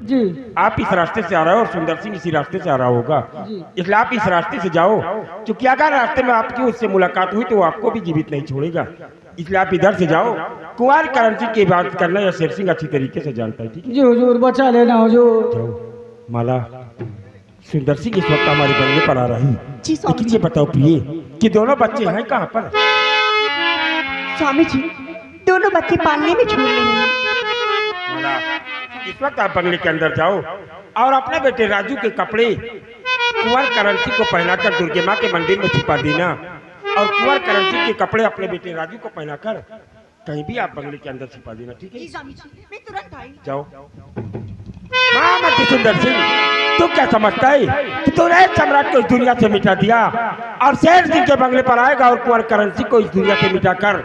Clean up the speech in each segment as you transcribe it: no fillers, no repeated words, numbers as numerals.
जी आप इस रास्ते से आ रहे हो और सुंदर सिंह इसी रास्ते से आ रहा होगा, इसलिए आप इस रास्ते से जाओ। क्योंकि अगर रास्ते में आपकी उससे मुलाकात हुई तो वो आपको भी जीवित नहीं छोड़ेगा, इसलिए आप इधर से जाओ। कुंवर करण सिंह की बात करना या शेर सिंह अच्छी तरीके से जानता है, ठीक है? जी हुजूर, बचा लेना हुजूर। जाओ। माला, सुंदर सिंह इस वक्त हमारे बंगले पर आ रही, जी स्वामी लेकिन जी। ये बताओ प्रिय कि दोनों बच्चे हैं कहाँ पर? स्वामी जी, दोनों बच्चे पालने में छोड़ रहे हैं। माला, इस वक्त आप बंगले के अंदर जाओ और अपने बेटे राजू के कपड़े कुंवर करण सिंह को पहनाकर दुर्गे माँ के मंदिर में छिपा देना, और कुंवर करण सिंह के कपड़े अपने बेटे राजू को पहनाकर कहीं भी आप बंगले के अंदर छिपा देना, ठीक है? जी स्वामी जी, मैं तुरंत आई। जाओ। हाँ मत सुंदर सिंह, तू क्या समझता है कि तूने एक सम्राट को इस दुनिया से मिटा दिया और शेर सिंह के बंगले पर आएगा और कुंवर करण सिंह को इस दुनिया से मिटाकर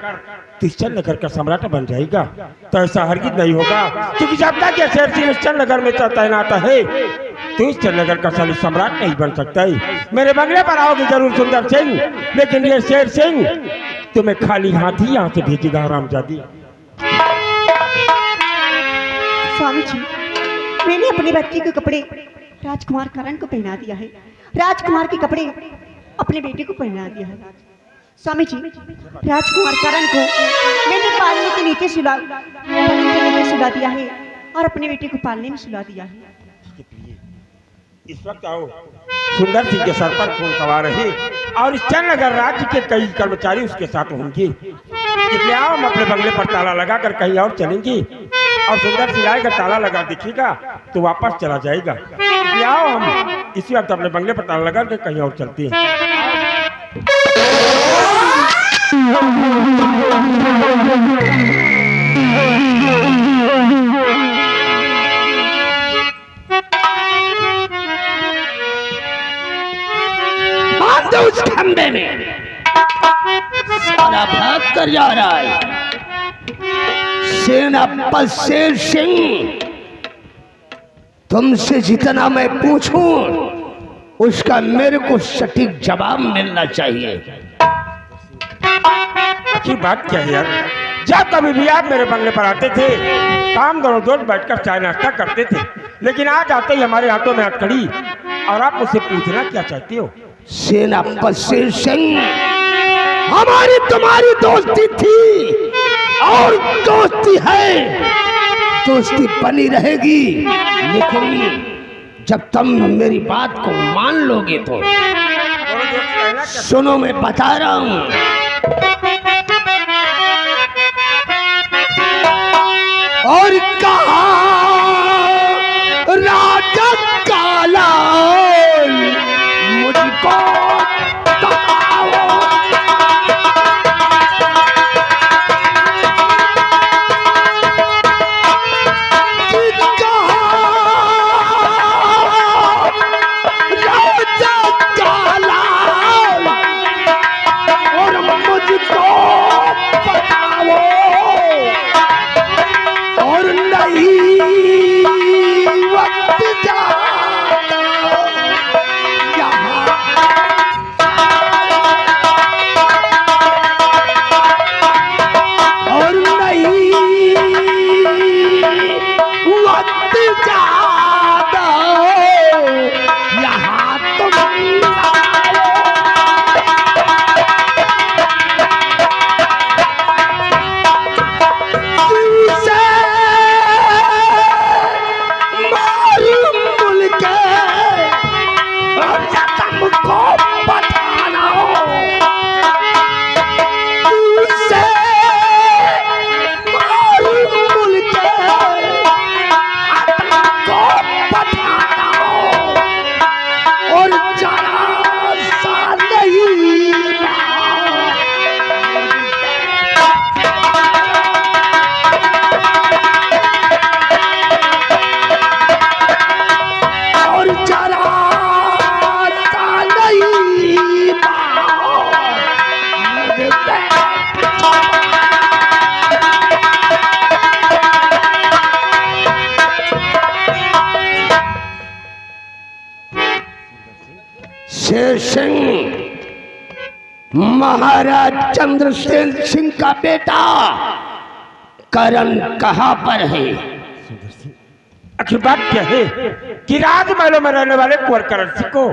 तू इस चंद नगर का सम्राट बन जाएगा? तो ऐसा हरगिज नहीं होगा, क्योंकि जब तक ये शेर सिंह इस चंद नगर में तैनात है तो इस चंद नगर का साली सम्राट नहीं बन सकता है। मेरे बंगले पर आओगे जरूर सुंदर सिंह, लेकिन ये शेर सिंह तुम्हें खाली हाथ ही यहाँ से भेजेगा हरामजादी। स्वामी जी, मैंने अपने बच्चे के कपड़े राजकुमार करण को पहना दिया है, राजकुमार के कपड़े अपने बेटे को पहना दिया है। स्वामी जी, राजकुमार करण को मैंने पालने के नीचे सुला दिया है और अपने बेटे को पालने में सुला दिया है। इस वक्त आओ, सुंदर सिंह के सर पर खून सवार है और इस चंद नगर राज्य के कई कर्मचारी उसके साथ होंगे, इसलिए आओ हम अपने बंगले पर ताला लगा कर कहीं और चलेंगे और सुंदर सिंह आएगा, ताला लगा दिखेगा तो वापस चला जाएगा। इसलिए आओ हम इसी वक्त अपने बंगले पर ताला लगा कर कहीं और चलते हैं। उस खंबे में सारा भाग कर जा रहा है। सेनापति शेर सिंह, तुमसे जितना मैं पूछूं उसका मेरे को सटीक जवाब मिलना चाहिए। की बात क्या है यार? जब कभी भी आप मेरे बंगले पर आते थे तो हम दोनों दोस्त बैठकर चाय नाश्ता करते थे, लेकिन आज आते ही हमारे हाथों में हथकड़ी और आप मुझसे पूछना क्या चाहते हो? सेनापति शेर सिंह, हमारी तुम्हारी दोस्ती थी और दोस्ती है, दोस्ती बनी रहेगी, लेकिन जब तुम मेरी बात को मान लोगे तो सुनो, मैं बता रहा हूं। और कहा राजा काला मुझको शेर सिंह महाराज चंद्रसेन सिंह का बेटा करण कहाँ पर है? आखिर बात क्या है कि राजमहलों में रहने वाले कुंवर करण सिंह को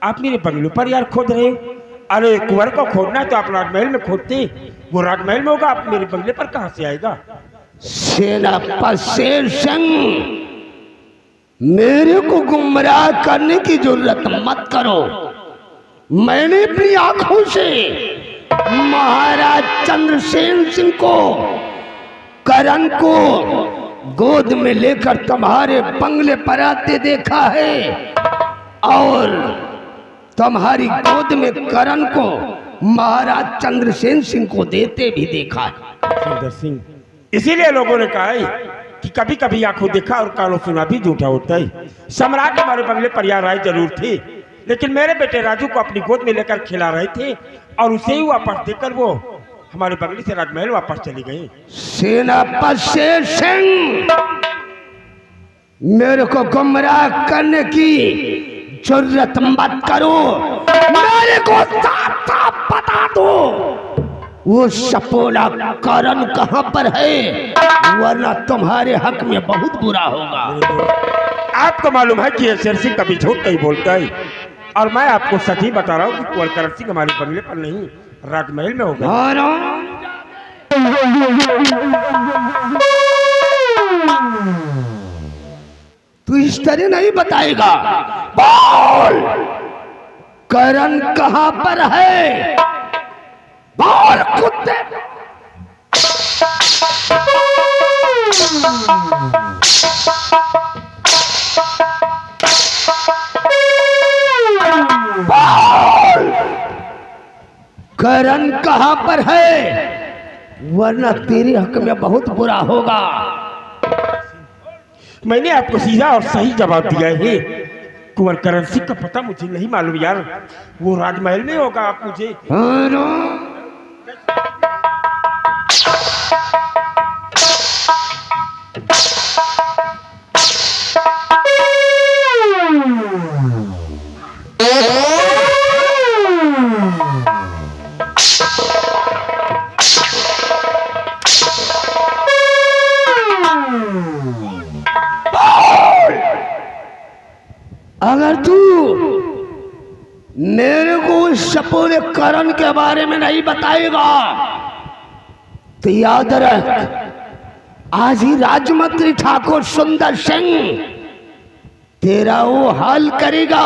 आप मेरे बंगलों पर यार खोद रहे हो? अरे कुंवर को खोदना है तो आप राजमहल में खोदते, वो राजमहल में होगा, आप मेरे बंगले पर कहां से आएगा? सेनापति शेर सिंह, मेरे को गुमराह करने की जरूरत मत करो। मैंने अपनी आंखों से महाराज चंद्रसेन सिंह को, करण को गोद में लेकर तुम्हारे बंगले पर आते देखा है और तुम्हारी गोद में करण को महाराज चंद्रसेन सिंह को देते भी देखा है। सुंदर सिंह, इसीलिए लोगों ने कहा है कि कभी कभी आंखों देखा और कानों सुना भी झूठा होता है। सम्राट हमारे बंगले पर यार आए जरूर थे, लेकिन मेरे बेटे राजू को अपनी गोद में लेकर खिला रहे थे और उसे ही वापस देकर वो हमारे बंगले से राजमहल वापस चली गई। सेनापति शेर सिंह, मेरे को गुमराह करने की जरूरत मत करो। मेरे को साफ साफ बता दो वो सपोला करण कहां पर है, वरना तुम्हारे हक में बहुत बुरा होगा। आपको मालूम है कि ये शेर सिंह कभी झूठ नहीं बोलता है और मैं आपको सच ही बता रहा हूँ कि कुंवर करण सिंह हमारे बंगले पर नहीं राजमहल में होगा। तू इस तरह नहीं बताएगा। बोल, करण कहां पर है? बोल कुत्ते। बोल, करण कहां पर है, वरना तेरे हक में बहुत बुरा होगा। मैंने आपको सीधा और सही जवाब दिया है। कुंवर करण सिंह का पता मुझे नहीं मालूम यार, वो राजमहल में होगा। आप मुझे अगर तू मेरे को उस सपोरे करण के बारे में नहीं बताएगा तो याद रख, आज ही राजमंत्री ठाकुर सुंदर सिंह तेरा वो हाल करेगा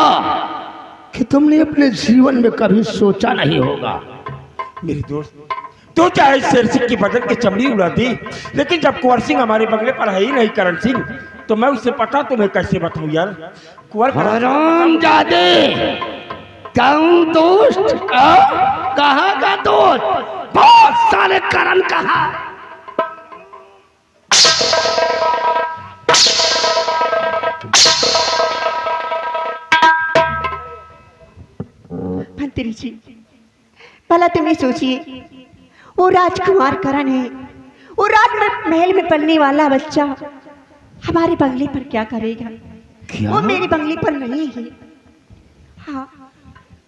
कि तुमने अपने जीवन में कभी सोचा नहीं होगा। मेरे दोस्त, तो चाहे शेर सिंह की बदन की चमड़ी उड़ा दी, लेकिन जब कुंवर सिंह हमारे बंगले पर है ही नहीं करण सिंह, तो मैं उससे पता तुम्हें कैसे बताऊं यार? कुंवर हरामजादे, कौन दोस्त? कहाँ का दोस्त? बहुत सारे करण कहा। मंत्री जी, भला तुम्हें सोचिए, वो राजकुमार करण है, वो राजमहल में पलने वाला बच्चा हमारे बंगले पर क्या करेगा? क्या? वो मेरे बंगले पर नहीं है। हाँ,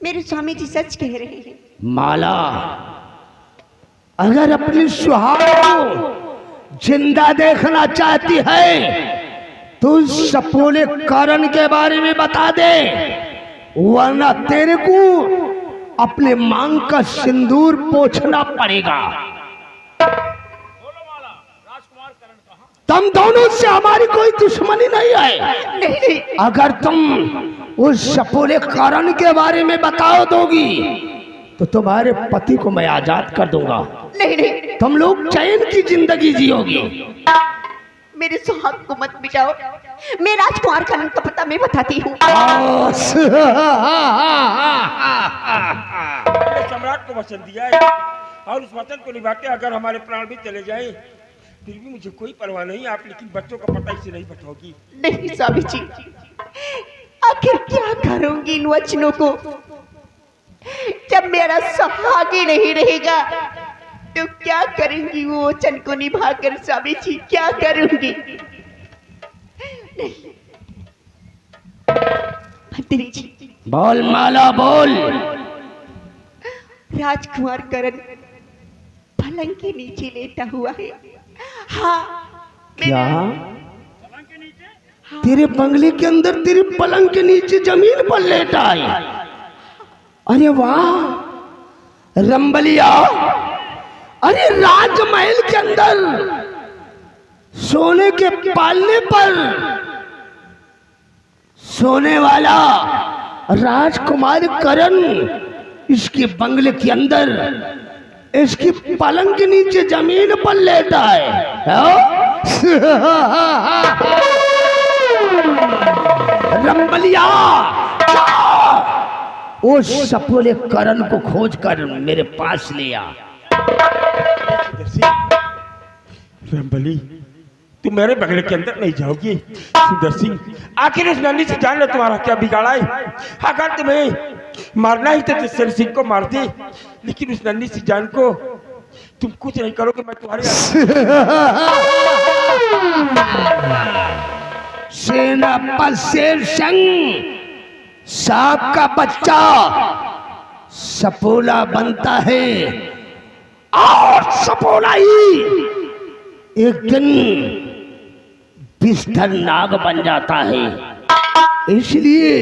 मेरे स्वामी जी सच कह रहे हैं। माला, अगर अपनी सुहाग को जिंदा देखना चाहती है तो सपोले करण के बारे में बता दे, वरना तेरे को अपने मांग का सिंदूर पोंछना पड़ेगा। तुम दोनों से हमारी कोई दुश्मनी नहीं है। नहीं, अगर तुम उस सपोले करण के बारे में बता दोगी तो तुम्हारे पति को मैं आजाद कर दूंगा। नहीं, तुम लोग चैन की जिंदगी जियोगी। मेरे सुहाग को मत मिटाओ। मैं राजकुमार करण का पता मैं बताती हूँ। सम्राट को वचन दिया है और उस वचन को निभाते अगर हमारे प्राण भी चले जाएं फिर भी मुझे कोई परवाह नहीं। आप लेकिन बच्चों का पता इसे नहीं बताओगी। नहीं स्वामी जी, आखिर क्या करूंगी इन वचनों को? जब मेरा सुहाग ही नहीं रहेगा तो क्या करूंगी वो वचन को निभाकर? स्वामी जी, क्या करूंगी? मंत्री जी, बोल माला, बोल। राजकुमार करण पलंग के नीचे लेटा हुआ है। हाँ, क्या? तेरे बंगले के अंदर तेरे पलंग के नीचे जमीन पर लेटा है। अरे वाह रंबलिया, अरे राजमहल के अंदर सोने के पालने पर सोने वाला राजकुमार करण इसके बंगले के अंदर इसकी पलंग के नीचे जमीन पर लेटा है। रंबलिया उस सपोले करण को खोज कर मेरे पास ले आ। रंबली, तुम मेरे बंगले के अंदर नहीं जाओगी। सुंदर सिंह, आखिर इस नन्ही से जान ले तुम्हारा क्या बिगाड़ा है। अगर तुम्हें मारना ही तो सुंदर सिंह को मार दे, लेकिन उस नन्ही सी जान को तुम कुछ नहीं करोगे। मैं तुम्हारे सेनापति शेर सिंह सांप का बच्चा सपोला बनता है और सपोला ही एक दिन विषधर नाग बन जाता है। इसलिए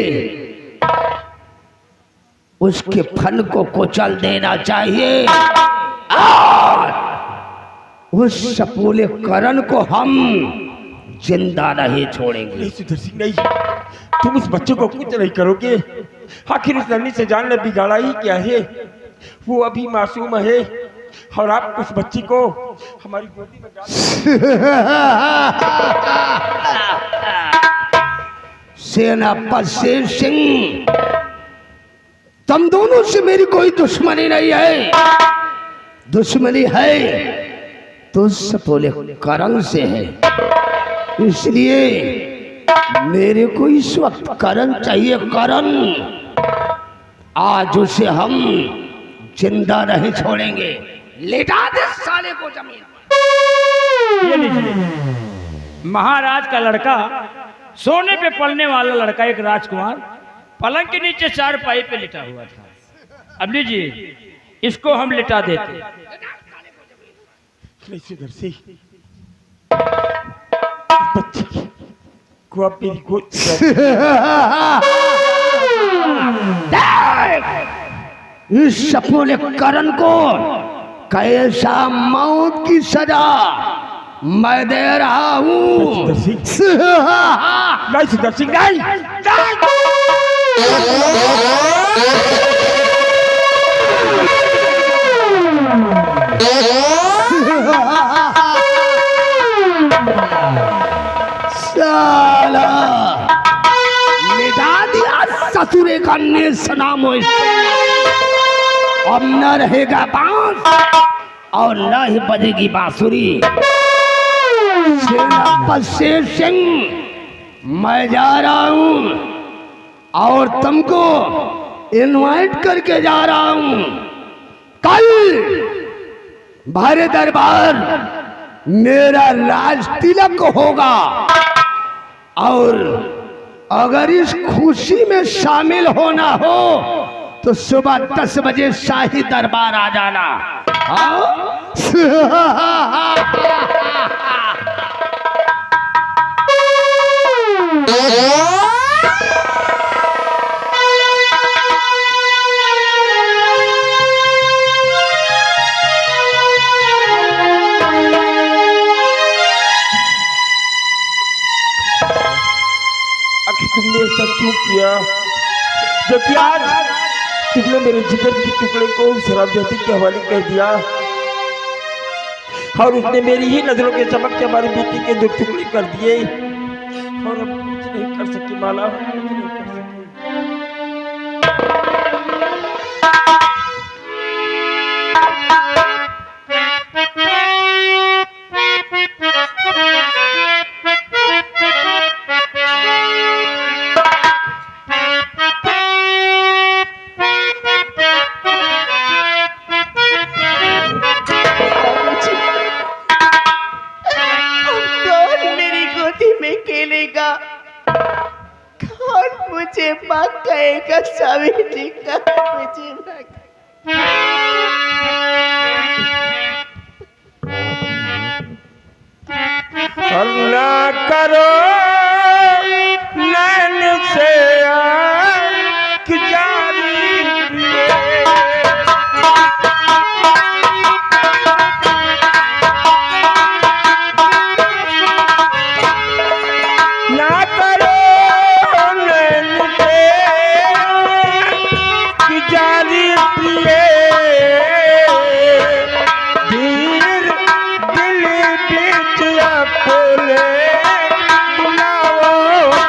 उसके फन को कुचल देना चाहिए और उस सपोले करण को हम जिंदा नहीं छोड़ेंगे। नहीं सुंदर सिंह, नहीं, तुम उस बच्चे को कुछ नहीं करोगे। आखिर उस नन्ही से जान ले बिगाड़ा ही क्या है। वो अभी मासूम है और आप उस बच्ची को हमारी गोदी में सेनापति शेर सिंह, तुम दोनों से मेरी कोई दुश्मनी नहीं है। दुश्मनी है तो सपोले करण से है। इसलिए मेरे को इस वक्त करण चाहिए। करण, आज उसे हम जिंदा नहीं छोड़ेंगे। लेटा दे साले को जमीन पर। ये लीजिए, महाराज का लड़का, सोने पे पलने वाला लड़का, एक राजकुमार पलंग के नीचे चारपाई पे लेटा हुआ था। अब लीजिए, इसको हम लिटा देते। नहीं सुंदर सिंह, बच्ची को आप मेरी गोद इस सपोले करण को कैसा मौत की सजा मैं दे रहा हूँ। नहीं सुंदर सिंह, नहीं, साला मिटा दिया ससुरे का नेस नाम हो। अब न रहेगा बांस और न ही बजेगी बांसुरी। सेनापति शेर सिंह, मैं जा रहा हूँ और तुमको इनवाइट करके जा रहा हूँ। कल भारे दरबार मेरा राज तिलक होगा और अगर इस खुशी में शामिल होना हो तो सुबह 10 बजे शाही दरबार आ जाना। तुमने ऐसा क्यों किया? जबकि आज तुमने मेरे जिगर के टुकड़े को शराबजादी के हवाले कर दिया और उसने मेरी ही नजरों के चमक के हमारी बेटी के 2 टुकड़े कर दिए और अब कुछ नहीं कर सकी माला, कुछ नहीं कर सकी। मुझे माँ कहेगा सावित्री का मुझे अल्लाह करो ना करो नैन से कि जारी प्रिय धीर दिल बीच अपने बुलाओ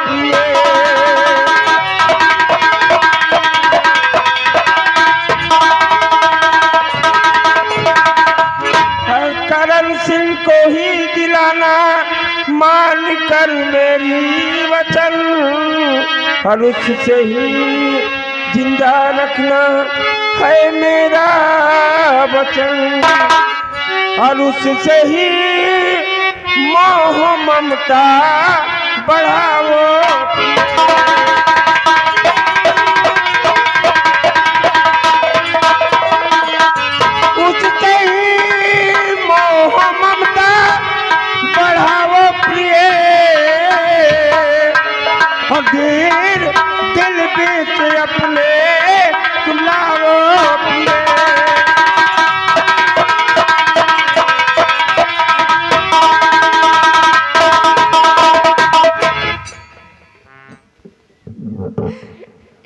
प्रिय। करण सिंह को ही दिलाना मान कर मेरी वचन और उससे ही जिंदा रखना है मेरा वचन और उससे ही मोह ममता बढ़ाओ। उससे ही मोह ममता बढ़ाओ प्रिय और दिल दिल बीच अपने तुलाओ प्रिय।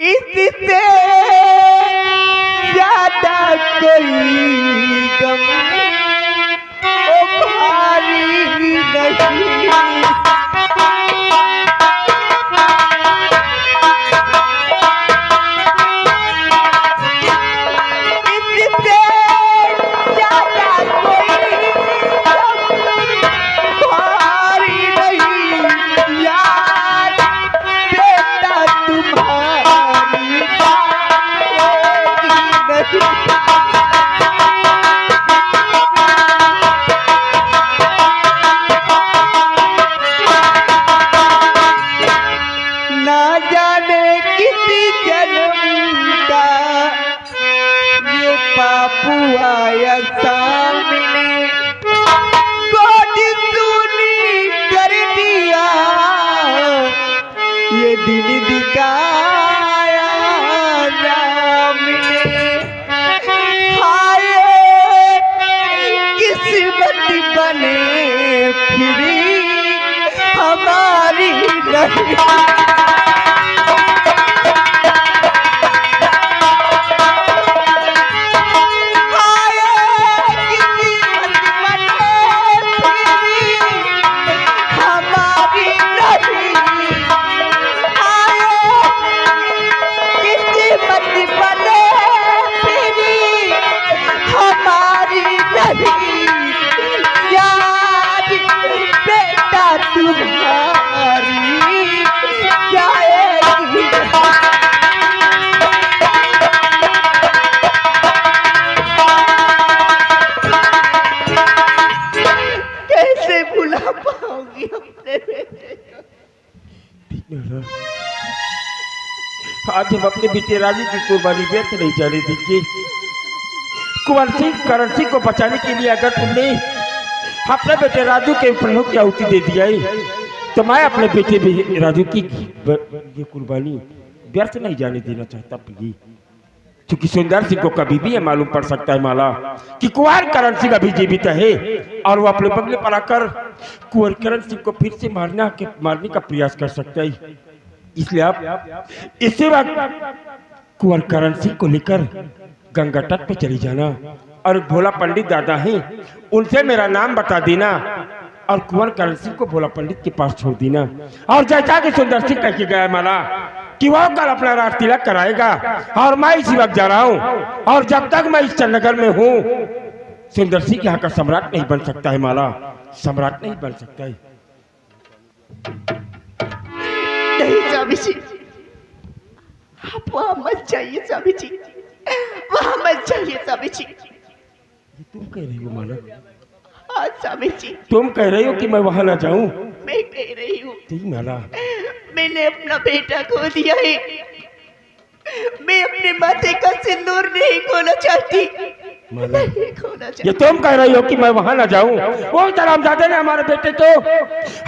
इससे ज्यादा कोई गम ओ भारी नहीं। इससे ज्यादा कोई गम भारी नहीं यार बेटा तुम्हारी नहीं। ना जाने किसी जन्म का ये पापू आया सामने कोई सुनी कर दिया ये दिन दिखाया राम ने। हाय किस्मत बने फिरी हमारी नहीं। हाय किस्मत बने फिरी हमारी नहीं। हाय किस्मत बने फिरी हमारी नहीं याद बेटा तुम्हारी जाएगी। कैसे भुला पाओगी अपने बेटे को। आज हम अपने बेटे राजू की कुर्बानी व्यर्थ नहीं जाने देंगे। कुंवर सिंह करण सिंह को बचाने के लिए अगर तुमने अपने बेटे राजू के प्राणों की आहुति दे दिया है तो मैं अपने बेटे भी राजू की ये कुर्बानी व्यर्थ नहीं जाने देना चाहता प्रिय। क्योंकि सुंदर सिंह को कभी भी ये मालूम पड़ सकता है माला कि कुंवर करण सिंह अभी जीवित है और वो अपने बंगले पर आकर कुंवर करण सिंह को फिर से मारने का प्रयास कर सकता है। इसलिए आप इसी वक्त कुंवर करण सिंह को लेकर गंगा तट पे चली जाना और भोला पंडित दादा हैं उनसे मेरा नाम बता देना और कुंवर करण सिंह को भोला पंडित के पास छोड़ देना। और जैसा कि सुंदर सिंह कह के गया माला कि वो कल अपना रात तिलक कराएगा और मैं इसी वक्त जा रहा हूँ और जब तक मैं इस चंडीगढ़ में हूँ सुंदर सिंह यहाँ का सम्राट नहीं बन सकता है माला, सम्राट नहीं बन सकता है। नहीं स्वामी जी आप वहां मत जाइए स्वामी जी, वहां मत जाइए स्वामी जी। ये तुम कह रही हो माला? हाँ स्वामी जी तुम कह रही हो कि मैं वहां ना जाऊं? मैं कह रही हूँ माला मैंने अपना बेटा खो दिया है, मैं अपने माथे का सिंदूर नहीं खोना चाहती, नहीं खोना चाहती। ये तुम कह रही हो कि मैं वहां ना जाऊं? वो हरामजादे ने हमारे बेटे को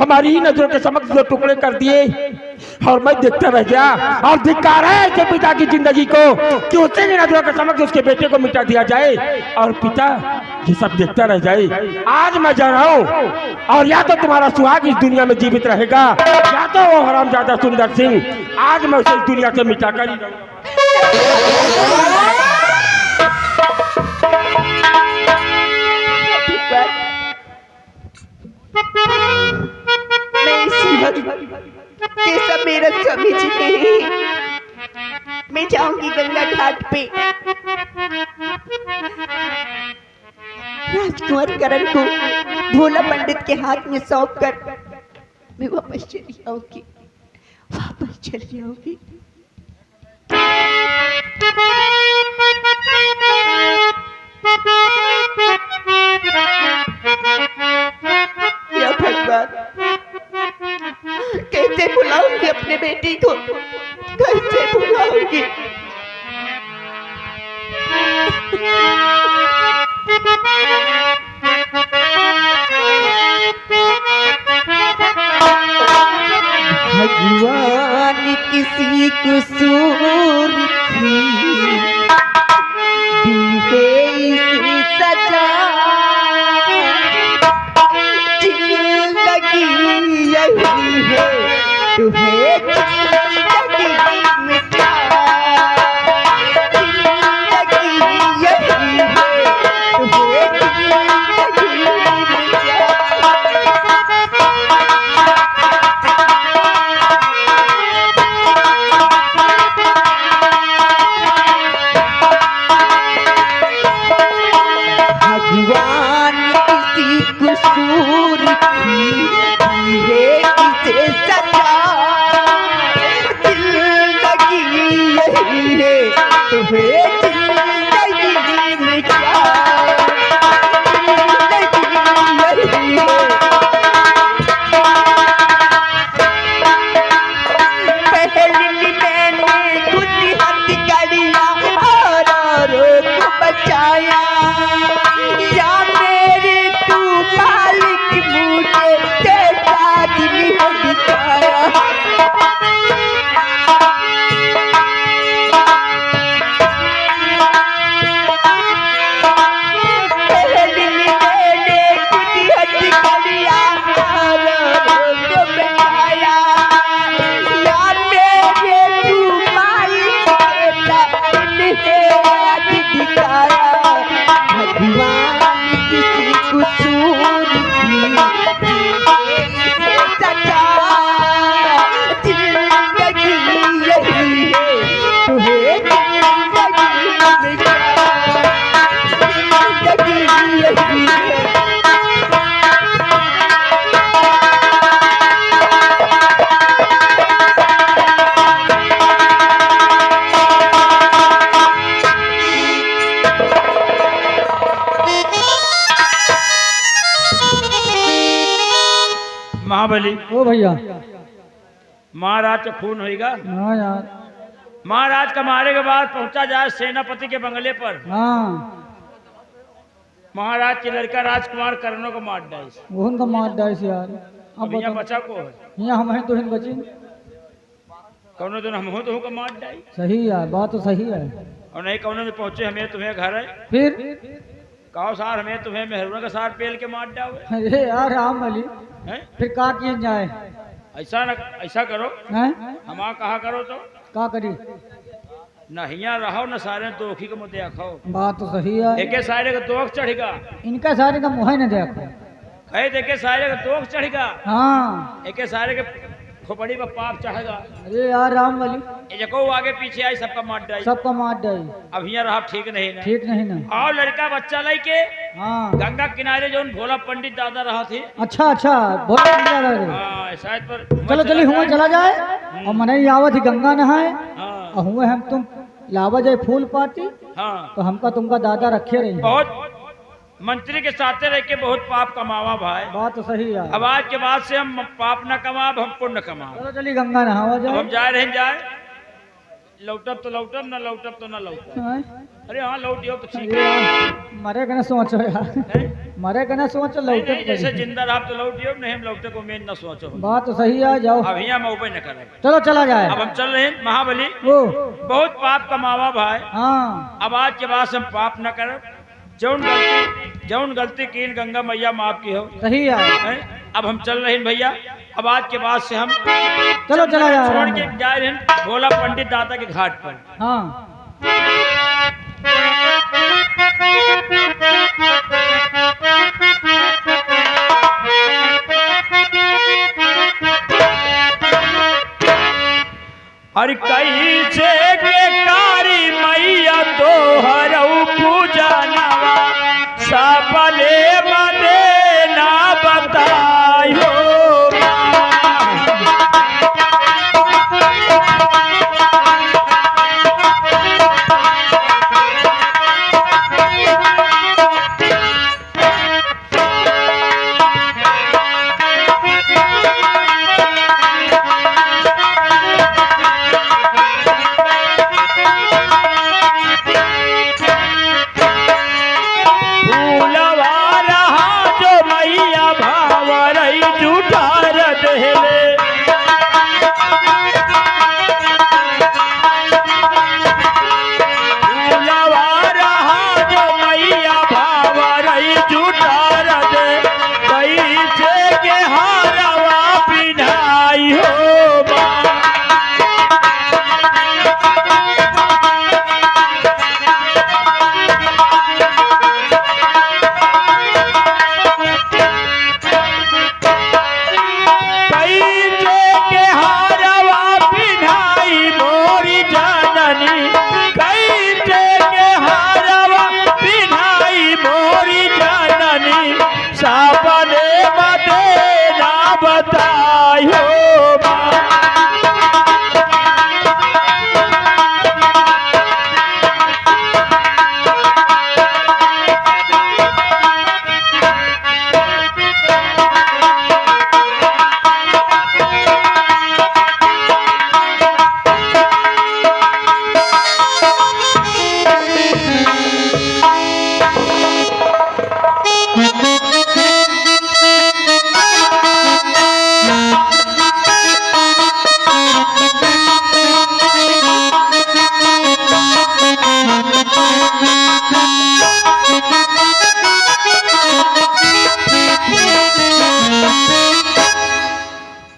हमारी ही नजरों के समक्ष दो टुकड़े कर दिए और मैं देखता रह गया और धिक्कार है ऐसे पिता की जिंदगी को कि उसे की नजरों के समक्ष उसके बेटे को मिटा दिया जाए और पिता ये सब देखता रह जाए। आज मैं जा रहा हूँ और या तो तुम्हारा सुहाग इस दुनिया में जीवित रहेगा या तो वो हरामजादा सुंदर सिंह आज मैं उसे इस दुनिया से मिटा कर ही रहूंगा। मैं इसी वक्त ये सब मेरा स्वामी जी नहीं, मैं जाऊंगी गंगा घाट पे राजकुमार करण को भोला पंडित के हाथ में सौंप कर मैं वापस चली आऊंगी, वापस चली आऊंगी। या भगवान, कैसे बुलाऊंगी अपने बेटी को, कैसे बुलाऊंगी? भगवान किसी कसूर की दी है इसे सजा, जिंदगी यही है तुम्हें जिंदगी मिटा, जिंदगी यही है तुम्हें जिंदगी मिटा। भगवान किसी कसूर की है किसे सजा, जिंदगी यही है तुम्हें जिंदगी मिटा, जिंदगी यही है। पहली मैंने खुद हथकड़ियाँ और को बचाया, या मेरे तू मालिक मुझे तेरा दिल दिखाया। पहली मैंने खुद हथकड़ियाँ और को बचाया, या मेरे तू मालिक तेरा दिल दिखाया। भगवान किसी कसूर की सजा, जिंदगी यही है तुम्हें जिंदगी मिटा, जिंदगी यही है। महाबली ओ भैया। महाराज का खून होएगा। हाँ यार। महाराज का मारे के बाद पहुंचा जाए सेनापति के बंगले पर। हाँ महाराज की लड़का राजकुमार करणों को मार डाली। उन का मार डाइस यार। अब अब यहाँ बताओ, बचा को है यहाँ हम हैं तो हिन बची। कौनो दिन हम हो तो का मार डाली सही है, बात तो सही है। और नहीं कौनो में पहुंचे हमें तुम्हें घर है फिर कहो सार हमें तुम्हें मेहरुआ का सार पेल के मार डावे अरे यार राम अली, हैं? फिर का किया जाए? ऐसा न ऐसा करो हैं? हमा कहा करो तो का करी? न हिया रहो न सारे दोखी को मुद्दे खाओ। बात तो सही है। एके सारे का दोख चढ़ेगा। इनका सारे का मुँह न देखो। कहे देखे सारे का दोख चढ़ेगा। हाँ एके सारे के खोपड़ी पर पाप चढ़ेगा। अरे यार राम अली, ये जको आगे पीछे आई सबका मार डाई। सबका मार डाई। अब यहाँ रहा ठीक नहीं ना। ठीक नहीं ना। और लड़का बच्चा लाई के हाँ गंगा किनारे जो भोला पंडित दादा रहा थे। अच्छा अच्छा, बहुत बढ़िया रहे। हाँ शायद पर चलो चली हुआ चला जाए और मनई आवत ही गंगा नहाए हाँ और हुए हम तुम लावा जाए फूल पाती हाँ तो हमका तुमका दादा रखे रही। बहुत मंत्री के साथ रह के बहुत पाप कमावा भाई। बात तो सही है। अब आज के बाद से हम पाप न कमाब हम पुण्य कमाब। चलो चली गंगा नहावा अब हम जाए। जाए रहे जाए लौटब तो लौटब न लौटब तो न लौटब। हाँ? अरे हाँ लौटियो तो ठीक अरे यार, मरे का ना सोचो यार, है। मरे का ना सोचो नहीं, लौटे नहीं, जैसे जिंदा रहा तो लौटियो नहीं, हम लौटे को मेन न सोचो। बात तो सही है, जाओ अब यहाँ मैं ऊपर न करें। चलो चला जाए। अब हम चल रहे हैं महाबली, ओ बहुत पाप कमावा भाई। हाँ अब आज के बाद से हम पाप न करें। जौन गलती की गंगा मैया माफ की हो। सही है। हैं? अब हम चल रहे हैं भैया। अब आज के बाद से हम चलो चला जाए छोड़ आराम के से। जा रहे हैं भोला पंडित दाता के घाट पर। हाँ हर कई से के कारी मैया तो हरऊ पूजा नवा सपने मने ना बतायो।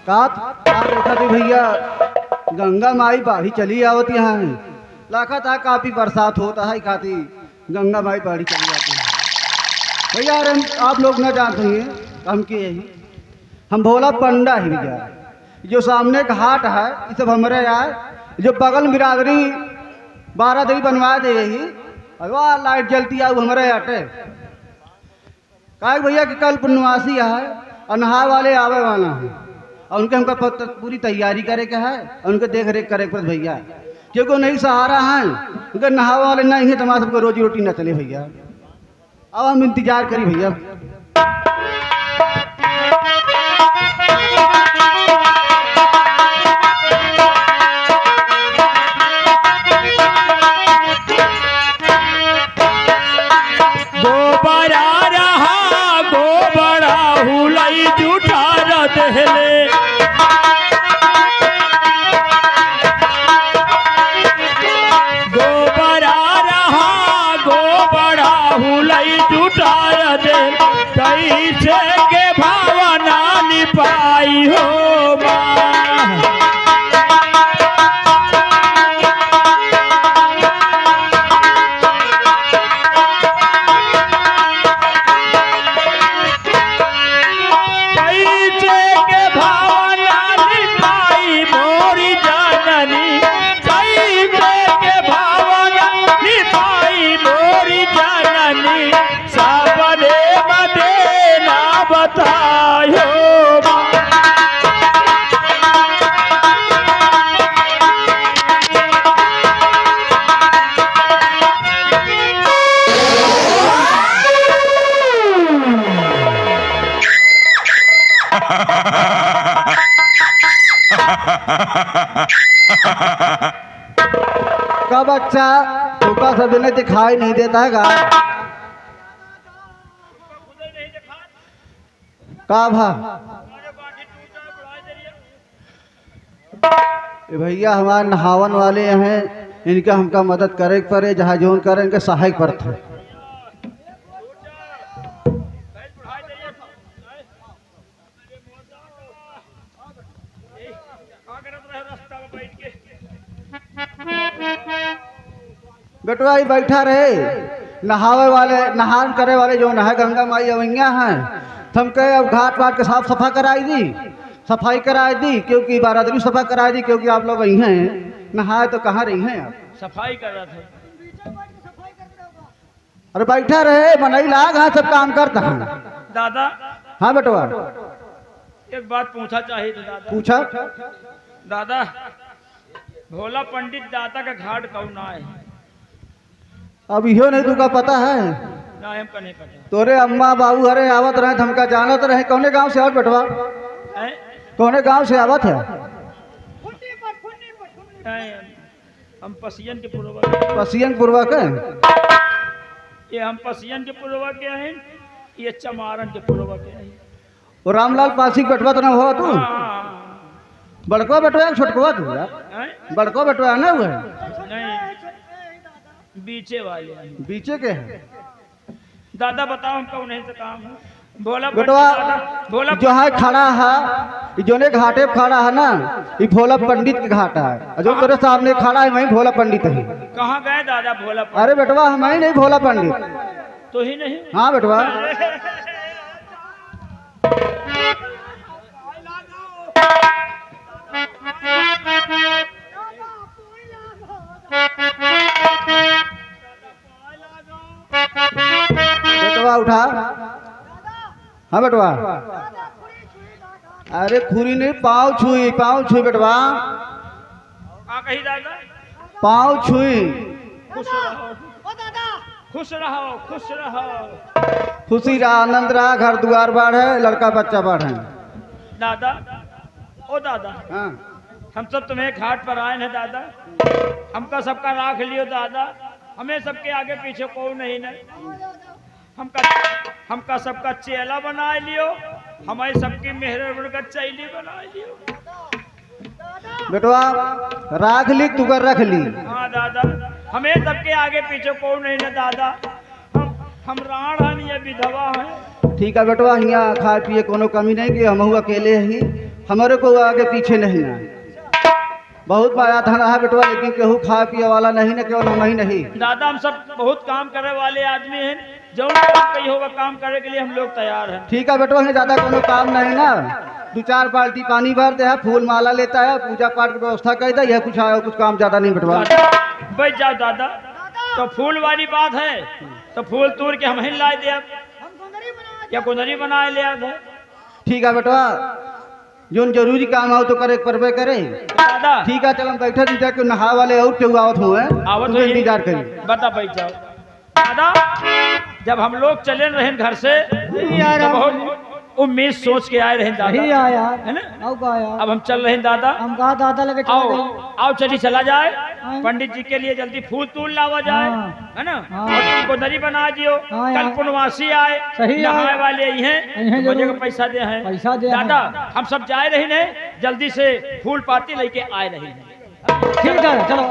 का देखा थी भैया गंगा माई बाढ़ी चली आवत यहाँ लाखा था काफी बरसात होता है खाती गंगा माई बाढ़ी चली आती है भैया। अरे आप लोग न जानते हैं हम के यही हम भोला पंडा ही भैया। जो सामने का हाट है ये सब हमारे यार, जो बगल में बिरादरी 12 दिन बनवा दे यही वाह लाइट जलती है वो हमारे आटे का भैया कि कल पूर्णवासी है और नहा वाले आवे वाला है और उनके हमका पूरी तैयारी करे के है और उनके देख रेख करे पड़े भैया, क्योंकि नहीं सहारा है उनके नहावा वाले नहीं है तो हमारा सबको रोजी रोटी न चले भैया। अब हम इंतजार करी भैया। गोबरा रहा गोबरा हुलई जूठा रहले गोबरा रहा गोबरा हुलई जूठा रहले कैसे के भावना निपाई हो माँ। का बच्चा चौका सब इन्हें दिखाई नहीं देता है गाय का भा ए भैया हमारे नहावन वाले हैं इनका हमका मदद करे के पड़े जहाँ जोन करे इनके सहायक पड़ते बेटवा ही बैठा रहे नहावे वाले नहान करे वाले जो है गंगा माई अवैया हैं हम कहे अब घाट वाट के साफ सफा कराई दी सफाई कराई दी क्योंकि बारात भी सफा कराई दी क्योंकि आप लोग वही हैं नहाए तो कहाँ रही हैं आप सफाई कर रहा था अरे बैठा रहे मनई लाग हाँ सब काम करता है दादा। हाँ बेटवा एक बात पूछा चाहिए था दादा। पूछा दादा भोला पंडित दाता का घाट कौन है? अब इहो नहीं तुका पता है ना हमका नहीं पता। तोरे अम्मा बाबू हरे आवत रहे हमका जानत रहे कौने गांव से आवत बेटवा हैं? कौने गांव से आवत है हैं, हम पसियन के पूर्वक पसियन पूर्वक है ये हम पसियन के पूर्वक के हैं ये चमारन के पूर्वक के हैं। और रामलाल पासी के बेटवा तो ना हो तू हाँ, बड़को बेटवा है छोटकवा तू यार हैं? बड़को बेटवा है ना हुए नहीं बीचे वाले हैं। बीचे के हैं दादा बताओ हमका उन्हीं से काम है। भोला बेटवा पंडित- भोला जो है खड़ा है ये जोने घाटे पे खड़ा है ना ये भोला पंडित के घाटा है और जो तेरे सामने खड़ा है वही भोला पंडित है कहाँ गए दादा भोला पंडित? अरे बेटवा हम ही नहीं भोला पंडित तो ही नहीं। हाँ बेटवा बेटवा उठा हाँ बेटवा अरे खुरी नहीं पाँव छुई बेटवा हाँ कही दादा पाँव छुई खुश रहो खुश रहो खुश रहो। खुशी रहा आनंद रहा घर द्वार बाढ़ है लड़का बच्चा बाढ़ है दादा ओ दादा हाँ हम सब तुम्हें घाट पर आए हैं दादा हमका सबका राख लियो दादा हमें सबके आगे पीछे कोई नहीं न हमका सबका चेला बना लियो हमारी सबकी मेहर का चैली बना लियो। बेटवा राख ली तू कर रख ली हाँ दादा हमें सबके आगे पीछे कोई नहीं न दादा हम राण हन ये विधवा हैं। ठीक है बेटवा यहाँ खाए पिए कोनो कमी नहीं कि हम अकेले ही हमारे को आगे पीछे नहीं है बहुत माया धन है बेटवा लेकिन केहू खाए पिए वाला नहीं न केवल हम ही नहीं दादा हम सब बहुत काम करे वाले आदमी हैं जो काम कही होगा काम करने के लिए हम लोग तैयार हैं। ठीक है बेटवा यहाँ ज्यादा कोनो काम नहीं ना 2-4 बाल्टी पानी भर दे है फूल माला लेता है पूजा पाठ की व्यवस्था कर दे यह कुछ काम ज्यादा नहीं बेटवा बैठ जाओ दादा तो फूल वाली बात है तो फूल तोड़ के हम ही ला दे या गुंदरी बना ले आए। ठीक है बेटवा जोन जरूरी काम हो तो करे परवे करे दादा ठीक है चल हम बैठे दीजिए कि नहा वाले और केहू आवत हुए आवत तो हुई। इंतजार करी बता बैठ जाओ दादा जब हम लोग चले रहे घर से तो बहुत उम्मीद सोच के आए रहे दादा यही आया है ना। आओ का आया अब हम चल रहे हैं दादा हम कहा दादा लगे चले आओ गए। आओ चली चला जाए हाँ। पंडित जी के लिए जल्दी फूल तूल लावा जाए हाँ। है ना हाँ। और तुमको दरी बना दियो हाँ, कल हाँ। पुनवासी आए सही नहाए है। वाले यही हैं यही मुझे जरूर। को पैसा दे हैं पैसा दे हैं। दादा हम सब जाए रहे ने जल्दी से फूल पाती लेके आए रहे हैं। ठीक है चलो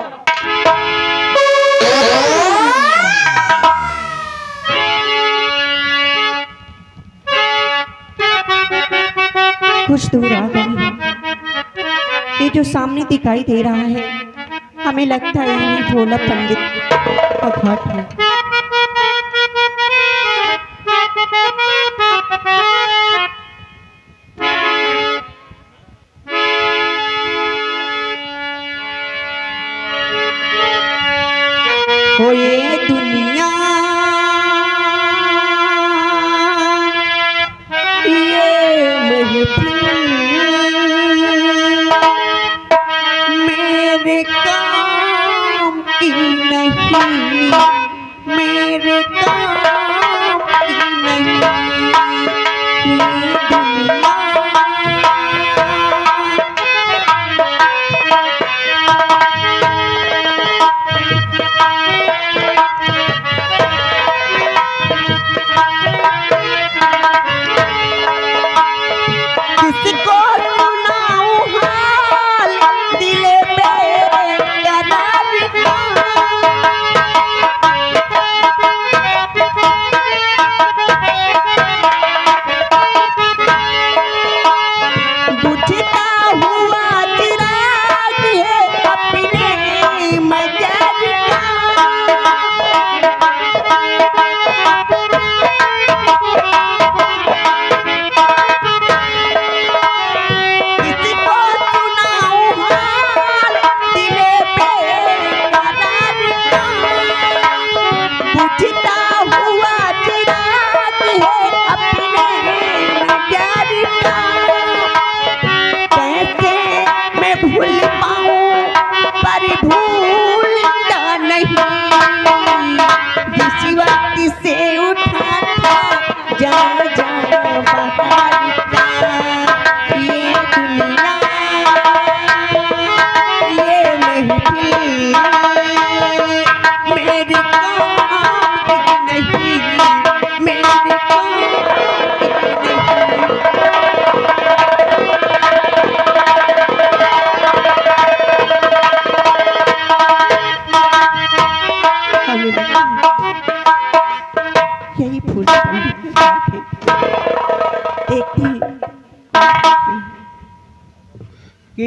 कुछ दूर आ गई है। ये जो सामने दिखाई दे रहा है हमें लगता है यही भोला पंडित का घाट है। ओ ये दुनिया ये महफिल मेरे काम की नहीं मेरे काम की नहीं ये दुनिया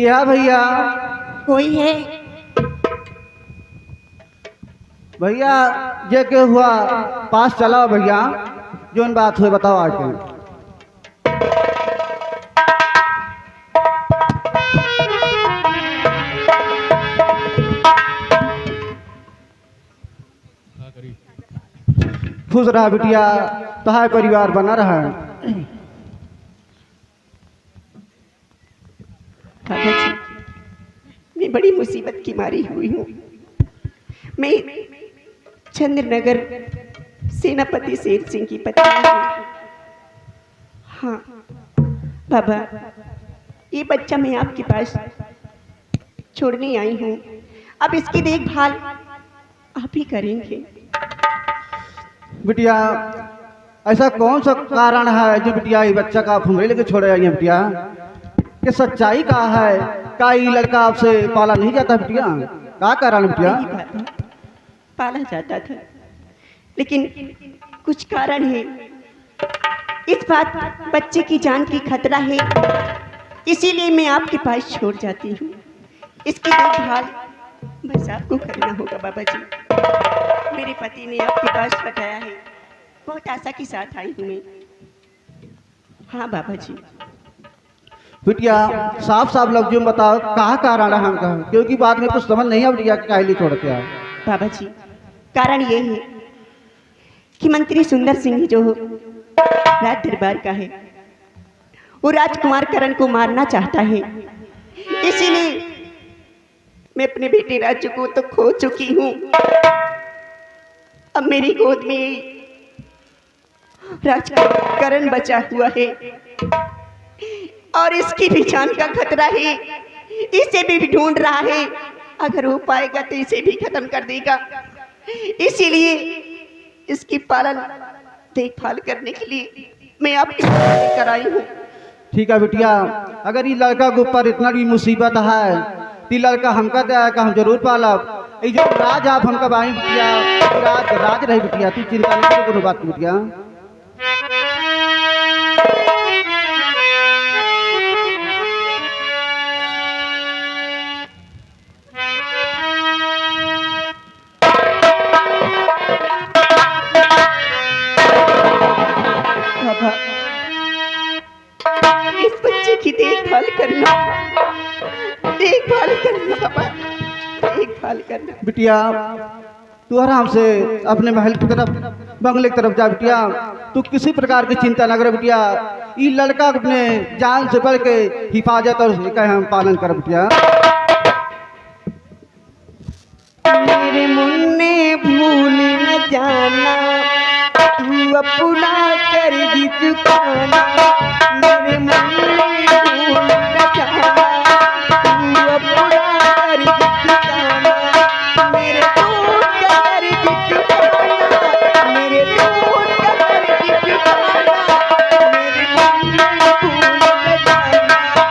किया भैया? कोई है? भैया ये के हुआ पास चलाओ भैया, जोन बात हुए बताओ आज के। खुश रहा बिटिया, तहार परिवार बना रहा है। बाबा जी, मैं बड़ी मुसीबत की मारी हुई हूँ। मैं चंद्रनगर सेनापति शेर सिंह की पत्नी हूँ। हाँ बाबा, ये बच्चा मैं आपके पास छोड़ने आई हूँ। अब इसकी देखभाल आप ही करेंगे। बिटिया ऐसा कौन सा कारण है जो बिटिया ये बच्चा का आप हमरे लेके छोड़े आई हैं बिटिया? कि सच्चाई का है का ये लड़का आपसे पाला नहीं जाता बिटिया? क्या कारण बिटिया? नहीं बाबा, पाला जाता था, लेकिन कुछ कारण है। इस बात बच्चे की जान की खतरा है, इसीलिए मैं आपके पास छोड़ जाती हूँ। इसकी देखभाल बस आपको करना होगा बाबा जी। मेरे पति ने आपके पास बताया है, बहुत आशा के साथ आई हूँ मैं। हाँ बाबा जी। बिटिया साफ साफ लफ्जों में बताओ कहा कारण है हमका, क्योंकि बाद में कुछ समझ नहीं आ बिटिया काहे लिए छोड़ते हैं। बाबा जी, कारण ये है कि मंत्री सुंदर सिंह जो राज दरबार का है, वो राजकुमार करण को मारना चाहता है। इसीलिए मैं अपने बेटे राजू को तो खो चुकी हूँ। अब मेरी गोद में राजकुमार करण बचा हुआ है और इसकी भी जान का खतरा है। इसे भी ढूंढ रहा है, अगर हो पाएगा तो इसे भी खत्म कर देगा। इसीलिए इसकी पालन देखभाल करने के लिए मैं आपके साथ लेकर आई हूँ। ठीक है बिटिया, अगर ये लड़का के ऊपर इतना भी मुसीबत है तो लड़का हमका दे का हम जरूर पालब। ये जो राज आप हमका बाई बिटिया, राज राज रही बिटिया, तू चिंता नहीं करो कोनो बात की बिटिया। बाबा, इस बच्चे की देखभाल करना बाबा, देखभाल करना। बिटिया तू आराम से अपने महल की तरफ, बंगले की तरफ जा बिटिया। तू किसी प्रकार की चिंता न कर बिटिया। ये लड़का अपने जान से बढ़ के हिफाजत और उसका हम पालन कर बिटिया। मेरे मुन्ने भूल न जाना, तू अपना कर दी चुकाना। मेरे मुन्ने भूल न जाना, तू अपना कर दी चुकाना। मेरे दूध का कर दी चुकाना, मेरे दूध का कर दी चुकाना। मेरे मुन्ने भूल न जाना, तू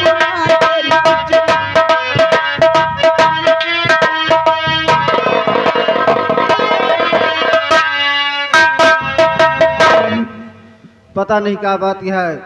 अपना कर दी चुकाना। पता नहीं क्या बात यह है,